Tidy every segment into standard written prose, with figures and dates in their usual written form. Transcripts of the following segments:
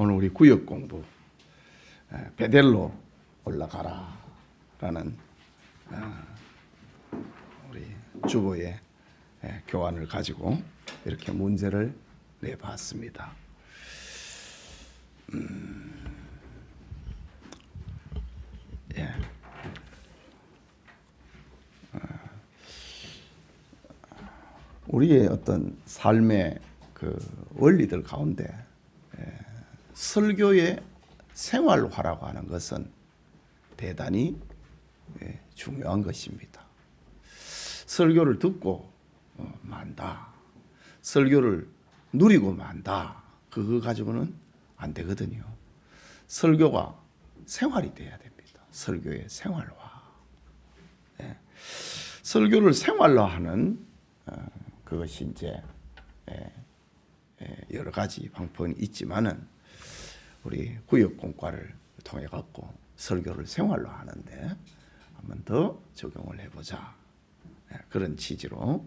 오늘 우리 구역 공부 베델로 올라가라 라는 우리 주보의 교환을 가지고 이렇게 문제를 내봤습니다. 우리의 어떤 삶의 그 원리들 가운데 설교의 생활화라고 하는 것은 대단히 중요한 것입니다. 설교를 듣고 만다. 설교를 누리고 만다. 그거 가지고는 안 되거든요. 설교가 생활이 돼야 됩니다. 설교의 생활화. 설교를 생활화하는 그것이 이제 여러 가지 방법이 있지만은 우리 구역공과를 통해 갖고 설교를 생활화하는데 한번 더 적용을 해보자. 그런 취지로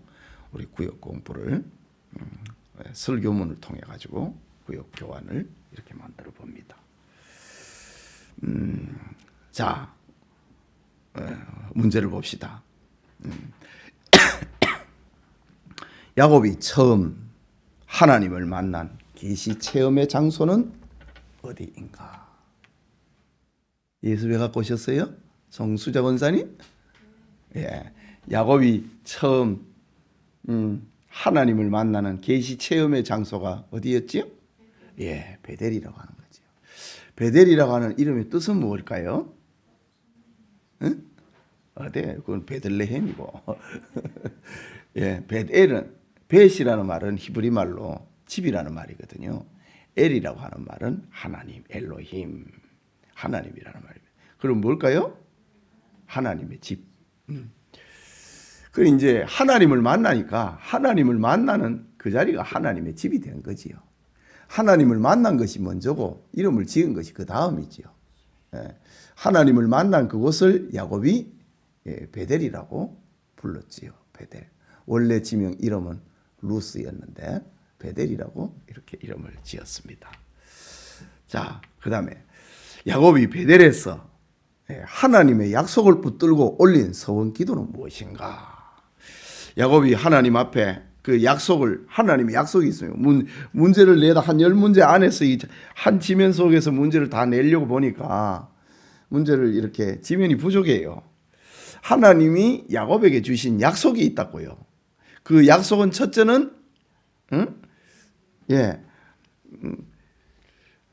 우리 구역 공부를 설교문을 통해 가지고 구역 교환을 이렇게 만들어 봅니다. 자, 문제를 봅시다. 야곱이 처음 하나님을 만난 계시 체험의 장소는 어디인가? 예수 왜 갖고 오셨어요? 정수자 권사님? 예, 야곱이 처음 하나님을 만나는 계시 체험의 장소가 어디였지요? 예, 베델이라고 하는 거죠. 베델이라고 하는 이름의 뜻은 무엇일까요? 응? 네, 그건 베들레헴이고. 예, 베델은 벳이라는 말은 히브리 말로 집이라는 말이거든요. 엘이라고 하는 말은 하나님, 엘로힘, 하나님이라는 말입니다. 그럼 뭘까요? 하나님의 집. 그 이제 하나님을 만나니까 하나님을 만나는 그 자리가 하나님의 집이 된 거지요. 하나님을 만난 것이 먼저고 이름을 지은 것이 그 다음이지요. 하나님을 만난 그곳을 야곱이 베델이라고 불렀지요. 베델. 원래 지명 이름은 루스였는데 베델이라고 이렇게 이름을 지었습니다. 자, 그 다음에 야곱이 베델에서 하나님의 약속을 붙들고 올린 서원 기도는 무엇인가? 야곱이 하나님 앞에 그 약속을, 하나님의 약속이 있어요. 문제를 내다 한 10문제 안에서 이 한 지면 속에서 문제를 다 내려고 보니까 문제를 이렇게 지면이 부족해요. 하나님이 야곱에게 주신 약속이 있다고요. 그 약속은 첫째는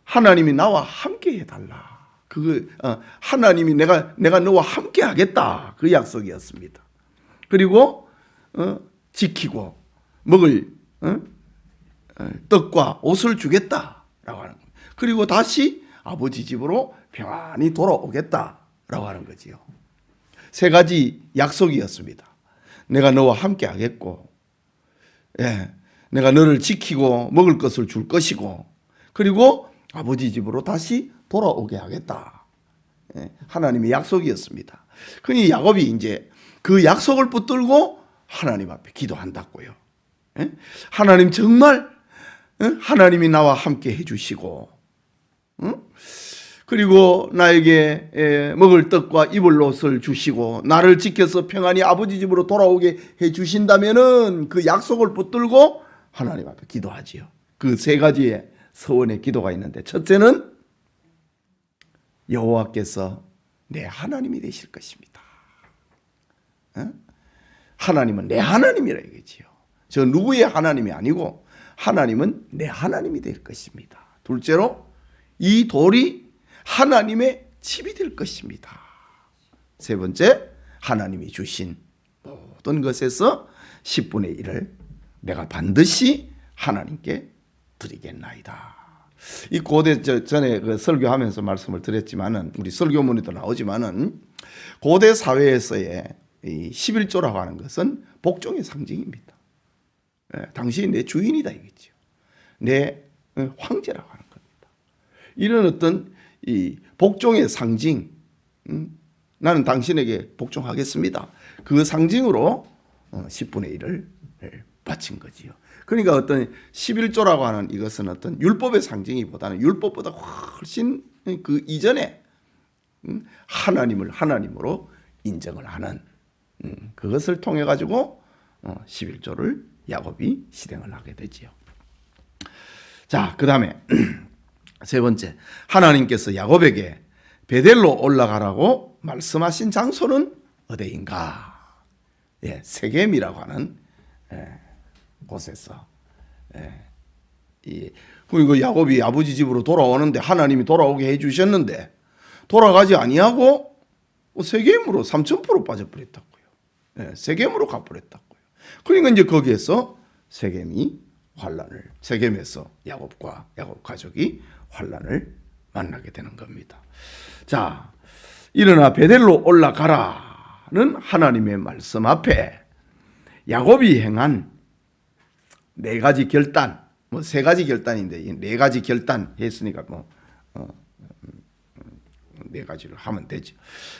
하나님이 나와 함께 해달라. 하나님이 내가 너와 함께 하겠다. 그 약속이었습니다. 그리고 지키고 먹을 떡과 옷을 주겠다라고 하는 겁니다. 그리고 다시 아버지 집으로 평안히 돌아오겠다라고 하는 거지요. 세 가지 약속이었습니다. 내가 너와 함께 하겠고, 내가 너를 지키고 먹을 것을 줄 것이고, 그리고 아버지 집으로 다시 돌아오게 하겠다. 하나님의 약속이었습니다. 그러니 야곱이 이제 그 약속을 붙들고 하나님 앞에 기도한다고요. 하나님 정말 하나님이 나와 함께 해주시고, 그리고 나에게 먹을 떡과 입을 옷을 주시고 나를 지켜서 평안히 아버지 집으로 돌아오게 해주신다면은 그 약속을 붙들고 하나님 앞에 기도하지요. 그 세 가지의 서원의 기도가 있는데, 첫째는 여호와께서 내 하나님이 되실 것입니다. 하나님은 내 하나님이라 이거지요. 저 누구의 하나님이 아니고 하나님은 내 하나님이 될 것입니다. 둘째로 이 돌이 하나님의 집이 될 것입니다. 세 번째, 하나님이 주신 모든 것에서 10분의 1을 내가 반드시 하나님께 드리겠나이다. 이 고대 전에 그 설교하면서 말씀을 드렸지만은 우리 설교문에도 나오지만은 고대 사회에서의 이 11조라고 하는 것은 복종의 상징입니다. 당신이 내 주인이다 이거죠. 내 황제라고 하는 겁니다. 이런 어떤 이 복종의 상징, 나는 당신에게 복종하겠습니다. 그 상징으로 10분의 1을 바친 거지요. 그러니까 어떤 11조라고 하는 이것은 어떤 율법의 상징이보다는 율법보다 훨씬 그 이전에 하나님을 하나님으로 인정을 하는 그것을 통해 가지고 11조를 야곱이 실행을 하게 되지요. 자, 그 다음에 세 번째, 하나님께서 야곱에게 베델로 올라가라고 말씀하신 장소는 어디인가? 예, 세겜이라고 하는 곳에서. 그리고 야곱이 아버지 집으로 돌아오는데 하나님이 돌아오게 해주셨는데 돌아가지 아니하고 세겜으로 3000% 빠져버렸다고요. 예, 세겜으로 가버렸다고요. 그러니까 이제 거기에서 세겜에서 야곱과 야곱 가족이 환난을 만나게 되는 겁니다. 자, 일어나 베델로 올라가라는 하나님의 말씀 앞에 야곱이 행한 네 가지 결단, 세 가지 결단인데 네 가지 결단 했으니까 네 가지를 하면 되죠.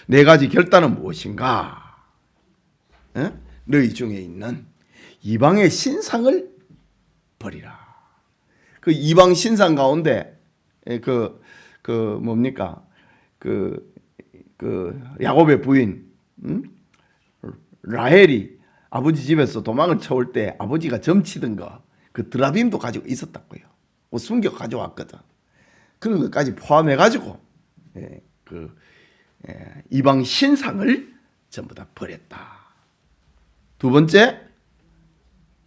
네 가지 결단은 무엇인가? 너희 중에 있는 이방의 신상을 버리라. 그 이방 신상 가운데 뭡니까? 그 야곱의 부인 라헬이 아버지 집에서 도망을 쳐올 때 아버지가 점치던 거, 그 드라빔도 가지고 있었다고요. 숨겨 가져왔거든. 그런 것까지 포함해 가지고 이방 신상을 전부 다 버렸다. 두 번째,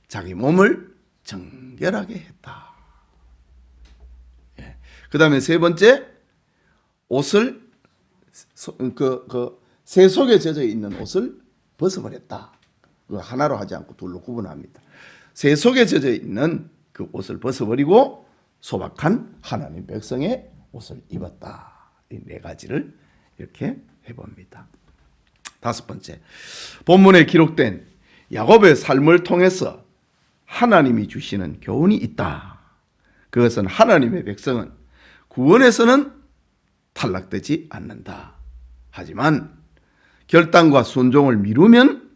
자기 몸을 정결하게 했다. 그 다음에 세 번째, 옷을 새 속에 젖어 있는 옷을 벗어버렸다. 하나로 하지 않고 둘로 구분합니다. 새 속에 젖어 있는 그 옷을 벗어버리고 소박한 하나님 백성의 옷을 입었다. 이 네 가지를 이렇게 해봅니다. 다섯 번째, 본문에 기록된 야곱의 삶을 통해서 하나님이 주시는 교훈이 있다. 그것은 하나님의 백성은 구원에서는 탈락되지 않는다. 하지만 결단과 순종을 미루면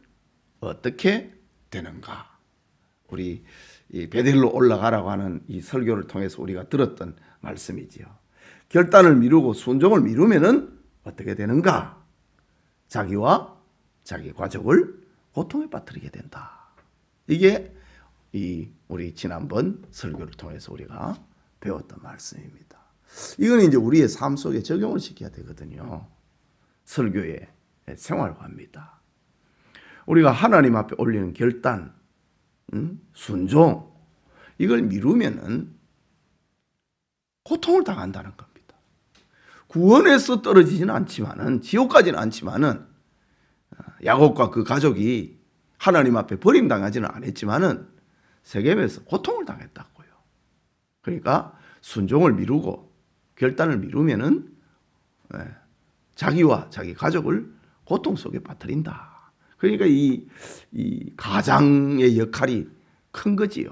어떻게 되는가? 우리 이 베델로 올라가라고 하는 이 설교를 통해서 우리가 들었던 말씀이지요. 결단을 미루고 순종을 미루면은 어떻게 되는가? 자기와 자기 가족을 고통에 빠뜨리게 된다. 이게 우리 지난번 설교를 통해서 우리가 배웠던 말씀입니다. 이건 이제 우리의 삶 속에 적용을 시켜야 되거든요. 설교의 생활화입니다. 우리가 하나님 앞에 올리는 결단, 순종, 이걸 미루면은 고통을 당한다는 겁니다. 구원에서 떨어지지는 않지만은, 지옥까지는 않지만은, 야곱과 그 가족이 하나님 앞에 버림당하지는 않았지만은, 세겜에서 고통을 당했다고요. 그러니까 순종을 미루고 결단을 미루면은 자기와 자기 가족을 고통 속에 빠뜨린다. 그러니까 이 가장의 역할이 큰 거지요.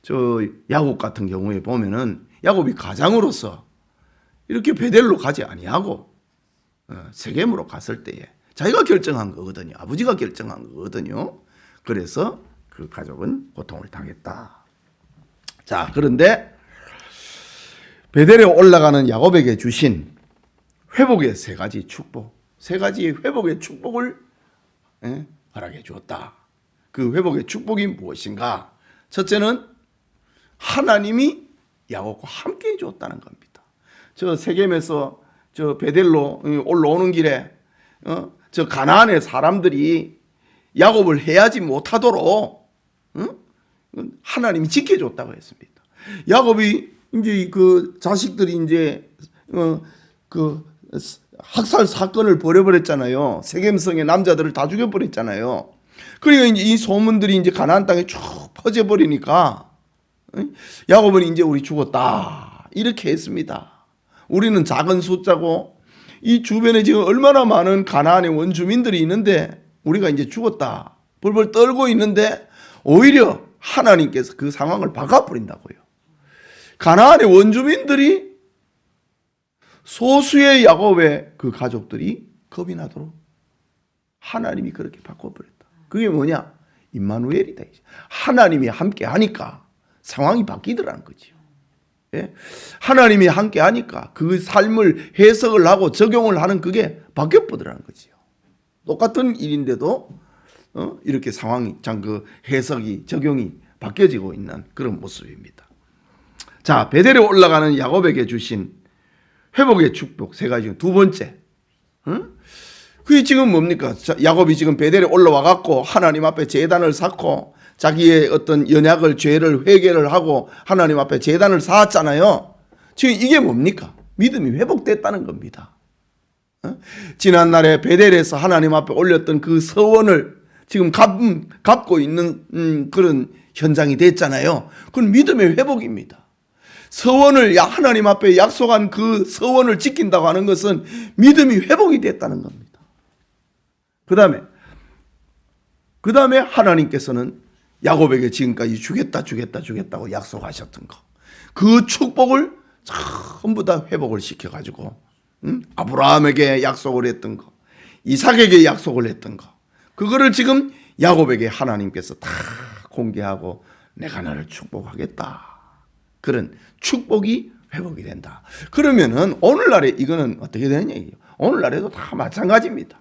저 야곱 같은 경우에 보면은 야곱이 가장으로서 이렇게 베델로 가지 아니하고 세겜으로 갔을 때에 자기가 결정한 거거든요. 아버지가 결정한 거거든요. 그래서 그 가족은 고통을 당했다. 자, 그런데 베델에 올라가는 야곱에게 주신 회복의 세 가지 축복, 세 가지 회복의 축복을 허락해 주었다. 그 회복의 축복이 무엇인가? 첫째는 하나님이 야곱과 함께 해 주었다는 겁니다. 저 세겜에서 저 베델로 올라오는 길에 저 가나안의 사람들이 야곱을 해하지 못하도록 하나님이 지켜줬다고 했습니다. 야곱이 이제 그 자식들이 이제 그 학살 사건을 벌여버렸잖아요. 세겜성의 남자들을 다 죽여버렸잖아요. 그러니까 이제 이 소문들이 이제 가나안 땅에 쭉 퍼져버리니까 야곱은 이제 우리 죽었다 이렇게 했습니다. 우리는 작은 숫자고 이 주변에 지금 얼마나 많은 가나안의 원주민들이 있는데 우리가 이제 죽었다 벌벌 떨고 있는데 오히려 하나님께서 그 상황을 바꿔버린다고요. 가나안의 원주민들이 소수의 야곱의 그 가족들이 겁이 나도록 하나님이 그렇게 바꿔버렸다. 그게 뭐냐? 임마누엘이다. 하나님이 함께 하니까 상황이 바뀌더라는 거죠. 예? 하나님이 함께 하니까 그 삶을 해석을 하고 적용을 하는 그게 바뀌어보더라는 거죠. 똑같은 일인데도 이렇게 상황이 참 그 해석이 적용이 바뀌어지고 있는 그런 모습입니다. 자, 베델에 올라가는 야곱에게 주신 회복의 축복 세 가지 중 두 번째. 그게 지금 뭡니까? 야곱이 지금 베델에 올라와 갖고 하나님 앞에 제단을 쌓고 자기의 어떤 연약을 죄를 회개를 하고 하나님 앞에 제단을 쌓았잖아요. 지금 이게 뭡니까? 믿음이 회복됐다는 겁니다. 지난날에 베델에서 하나님 앞에 올렸던 그 서원을 지금 갚고 있는 그런 현장이 됐잖아요. 그건 믿음의 회복입니다. 서원을 하나님 앞에 약속한 그 서원을 지킨다고 하는 것은 믿음이 회복이 됐다는 겁니다. 그 다음에 하나님께서는 야곱에게 지금까지 주겠다고 약속하셨던 거. 그 축복을 전부 다 회복을 시켜가지고 아브라함에게 약속을 했던 거, 이삭에게 약속을 했던 거, 그거를 지금 야곱에게 하나님께서 다 공개하고 내가 너를 축복하겠다. 그런 축복이 회복이 된다. 그러면은 오늘날에 이거는 어떻게 되느냐 이게요. 오늘날에도 다 마찬가지입니다.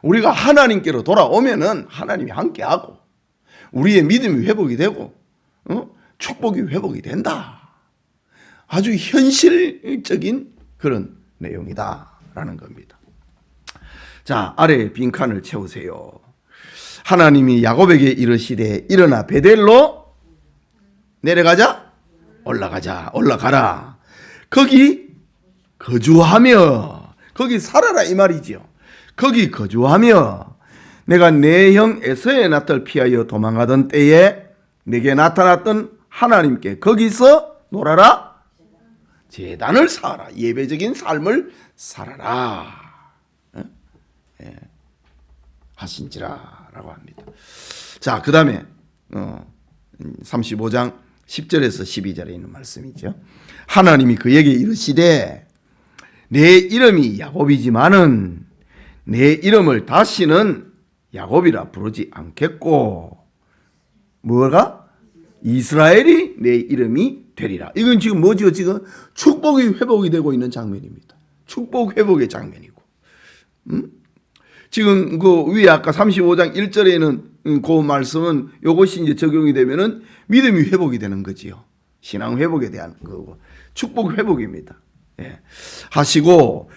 우리가 하나님께로 돌아오면은 하나님이 함께하고 우리의 믿음이 회복이 되고 축복이 회복이 된다. 아주 현실적인 그런 내용이다라는 겁니다. 자, 아래에 빈칸을 채우세요. 하나님이 야곱에게 이르시되 일어나 베델로 내려가자, 올라가라. 거기 거주하며, 거기 살아라 이 말이지요. 거기 거주하며 내가 내 형 에서의 낯을 피하여 도망가던 때에 내게 나타났던 하나님께 거기서 놀아라, 제단을 쌓아라, 예배적인 삶을 살아라 하신지라라고 합니다. 자, 그 다음에 35장 10절에서 12절에 있는 말씀이죠. 하나님이 그에게 이르시되 내 이름이 야곱이지만은 내 이름을 다시는 야곱이라 부르지 않겠고 뭐가? 이스라엘이 내 이름이 되리라. 이건 지금 뭐죠? 지금 축복이 회복이 되고 있는 장면입니다. 축복 회복의 장면이고. 지금 그 위에 아까 35장 1절에는 그 말씀은 이것이 이제 적용이 되면은 믿음이 회복이 되는 거지요. 신앙 회복에 대한 거고 축복 회복입니다. 예. 하시고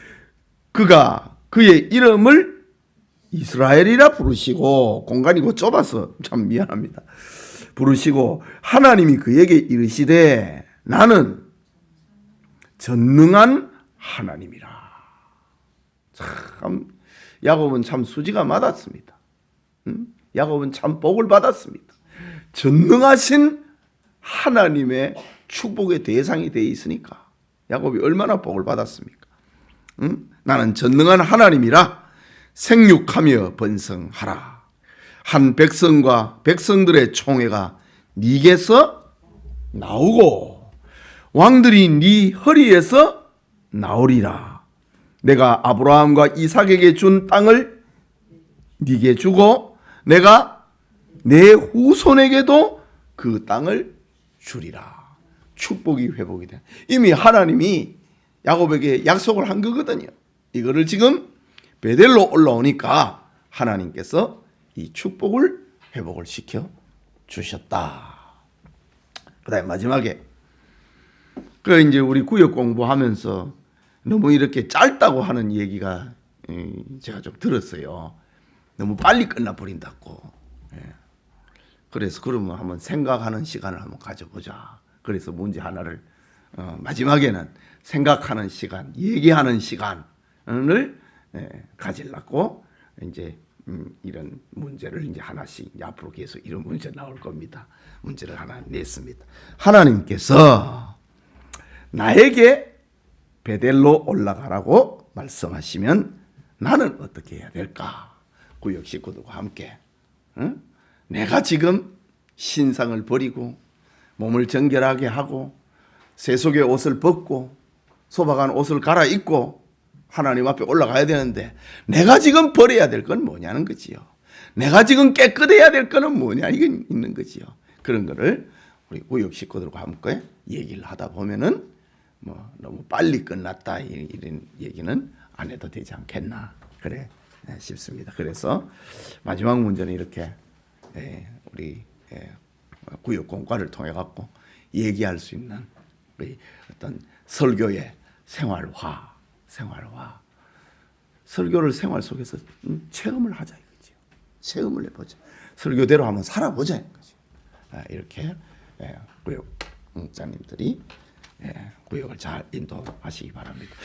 그가 그의 이름을 이스라엘이라 부르시고, 공간이고 좁아서 참 미안합니다. 부르시고 하나님이 그에게 이르시되 나는 전능한 하나님이라. 참 야곱은 참 수지가 맞았습니다. 야곱은 참 복을 받았습니다. 전능하신 하나님의 축복의 대상이 되어 있으니까 야곱이 얼마나 복을 받았습니까? 나는 전능한 하나님이라 생육하며 번성하라. 한 백성과 백성들의 총회가 네게서 나오고 왕들이 네 허리에서 나오리라. 내가 아브라함과 이삭에게 준 땅을 네게 주고 내가 내 후손에게도 그 땅을 주리라. 축복이 회복이 돼. 이미 하나님이 야곱에게 약속을 한 거거든요. 이거를 지금 베델로 올라오니까 하나님께서 이 축복을 회복을 시켜 주셨다. 그다음에 마지막에 그 이제 우리 구역 공부하면서 너무 이렇게 짧다고 하는 얘기가 제가 좀 들었어요. 너무 빨리 끝나버린다고. 그래서 그러면 한번 생각하는 시간을 한번 가져보자. 그래서 문제 하나를 마지막에는 생각하는 시간, 얘기하는 시간을 가지려고 이제 이런 문제를 이제 하나씩 앞으로 계속 이런 문제 나올 겁니다. 문제를 하나 냈습니다. 하나님께서 나에게 베델로 올라가라고 말씀하시면 나는 어떻게 해야 될까? 구역 식구들과 함께 내가 지금 신상을 버리고 몸을 정결하게 하고 세속의 옷을 벗고 소박한 옷을 갈아입고 하나님 앞에 올라가야 되는데 내가 지금 버려야 될 건 뭐냐는 거지요. 내가 지금 깨끗해야 될 거는 뭐냐 이게 있는 거지요. 그런 거를 우리 구역 식구들과 함께 얘기를 하다 보면은 뭐 너무 빨리 끝났다 이런 얘기는 안 해도 되지 않겠나 그래 싶습니다. 그래서 마지막 문제는 이렇게 우리 구역 공과를 통해 갖고 얘기할 수 있는 우리 어떤 설교의 생활화 설교를 생활 속에서 체험을 하자 이거죠. 체험을 해보자. 설교대로 한번 살아보자 이거죠. 이렇게 구역 목자님들이 구역을 잘 인도하시기 바랍니다.